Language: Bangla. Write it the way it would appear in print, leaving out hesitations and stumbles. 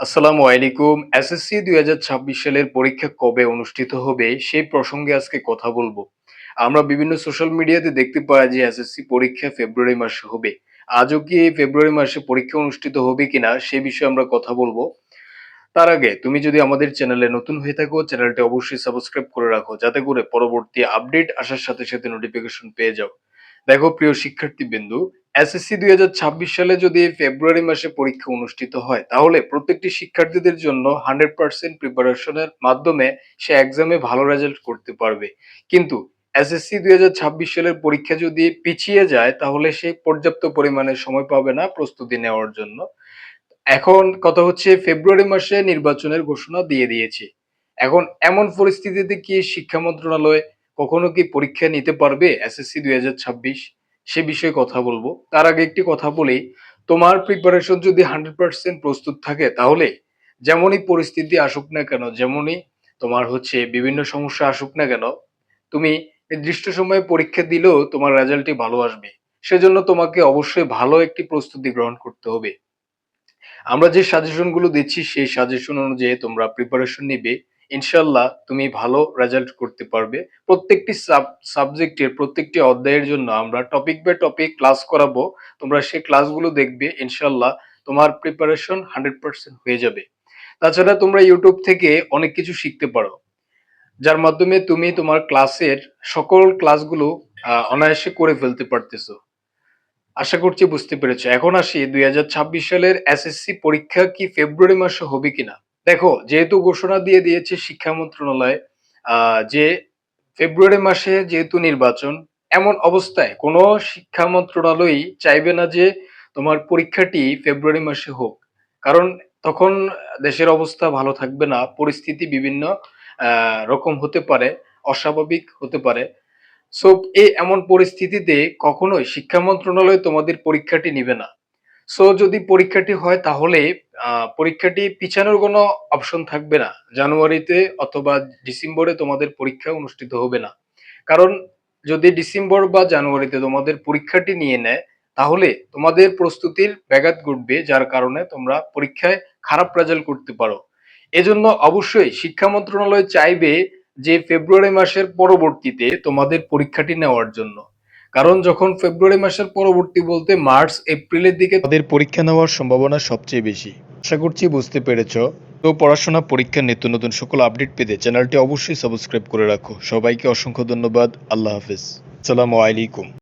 আসসালামু আলাইকুম। এসএসসি ২০২৬ সালের পরীক্ষা কবে অনুষ্ঠিত হবে সেই প্রসঙ্গে আজকে কথা বলবো। আমরা বিভিন্ন সোশ্যাল মিডিয়াতে দেখতে পাই যে এসএসসি পরীক্ষা ফেব্রুয়ারি মাসে হবে। আজও কি এই ফেব্রুয়ারি মাসে পরীক্ষা অনুষ্ঠিত হবে কিনা সে বিষয়ে আমরা কথা বলবো। তার আগে তুমি যদি আমাদের চ্যানেলে নতুন হয়ে থাকো, চ্যানেলটি অবশ্যই সাবস্ক্রাইব করে রাখো যাতে করে পরবর্তী আপডেট আসার সাথে সাথে নোটিফিকেশন পেয়ে যাও। দেখো প্রিয় শিক্ষার্থীবৃন্দু, এসএসসি ২০২৬ সালে যদি ফেব্রুয়ারি মাসে পরীক্ষা অনুষ্ঠিত হয় তাহলে প্রত্যেকটি শিক্ষার্থীদের জন্য 100% প্রিপারেশনের মাধ্যমে সে এক্সামে ভালো রেজাল্ট করতে পারবে। কিন্তু এসএসসি ২০২৬ সালের পরীক্ষা যদি পিছিয়ে যায় তাহলে সে পর্যাপ্ত পরিমাণে সময় পাবে না প্রস্তুতি নেওয়ার জন্য। এখন কথা হচ্ছে ফেব্রুয়ারি মাসে নির্বাচনের ঘোষণা দিয়ে দিয়েছে। এখন এমন পরিস্থিতিতে কি শিক্ষা মন্ত্রণালয় কখনো কি পরীক্ষা নিতে পারবে এসএসসি ২০২৬? সে বিষয়ে কথা বলবো। তার আগে একটি কথা বলি, তোমার প্রিপারেশন যদি 100% প্রস্তুত থাকে তাহলে যেমনই পরিস্থিতি আসুক না কেন, যেমনই তোমার হচ্ছে বিভিন্ন সমস্যা আসুক না কেন, তুমি নির্দিষ্ট সময়ে পরীক্ষা দিলেও তোমার রেজাল্টই ভালো আসবে। সেজন্য তোমাকে অবশ্যই ভালো একটি প্রস্তুতি গ্রহণ করতে হবে। আমরা যে সাজেশন গুলো দিচ্ছি সেই সাজেশন অনুযায়ী তোমরা প্রিপারেশন নিবে, ইনশাল্লাহ তুমি ভালো রেজাল্ট করতে পারবে। প্রত্যেকটি সাবজেক্টের প্রত্যেকটি অধ্যায়ের জন্য আমরা টপিক বাই টপিক ক্লাস করাবো। তোমরা সেই ক্লাসগুলো দেখবে, ইনশাল্লাহ তোমার প্রিপারেশন 100% হয়ে যাবে। তাছাড়া তোমরা ইউটিউব থেকে অনেক কিছু শিখতে পারো, যার মাধ্যমে তুমি তোমার ক্লাসের সকল ক্লাসগুলো অনায়াসে করে ফেলতে পারতেছো। আশা করছি বুঝতে পেরেছো। এখন আসি ২০২৬ সালের এসএসসি পরীক্ষা কি ফেব্রুয়ারি মাসে হবে কিনা। দেখো, যেহেতু ঘোষণা দিয়ে দিয়েছে শিক্ষা মন্ত্রণালয় যে ফেব্রুয়ারি মাসে যেহেতু নির্বাচন, এমন অবস্থায় কোনো শিক্ষা মন্ত্রণালয়ই চাইবে না যে তোমার পরীক্ষাটি ফেব্রুয়ারি মাসে হোক। কারণ তখন দেশের অবস্থা ভালো থাকবে না, পরিস্থিতি বিভিন্ন রকম হতে পারে, অস্বাভাবিক হতে পারে। সো এমন পরিস্থিতিতে কখনোই শিক্ষা মন্ত্রণালয় তোমাদের পরীক্ষাটি নিবে না। সো যদি পরীক্ষাটি হয় তাহলে পরীক্ষাটি পিছানোর কোনো অপশন থাকবে না। জানুয়ারিতে অথবা ডিসেম্বরে তোমাদের পরীক্ষা অনুষ্ঠিত হবে না। কারণ যদি ডিসেম্বর বা জানুয়ারিতে তোমাদের পরীক্ষাটি নিয়ে নেয় তাহলে তোমাদের প্রস্তুতির ব্যাঘাত ঘটবে, যার কারণে তোমরা পরীক্ষায় খারাপ রেজাল্ট করতে পারো। এজন্য অবশ্যই শিক্ষা মন্ত্রণালয় চাইবে যে ফেব্রুয়ারি মাসের পরবর্তীতে তোমাদের পরীক্ষাটি নেওয়ার জন্য। কারণ যখন ফেব্রুয়ারি মাসের পরবর্তী বলতে মার্চ এপ্রিলের দিকে তাদের পরীক্ষা নেওয়ার সম্ভাবনা সবচেয়ে বেশি। আশা করছি বুঝতে পেরেছো। তো পড়াশোনা, পরীক্ষার নিত্য নতুন সকল আপডেট পেতে চ্যানেলটি অবশ্যই সাবস্ক্রাইব করে রাখো। সবাইকে অসংখ্য ধন্যবাদ। আল্লাহ হাফেজ। আসসালামু আলাইকুম।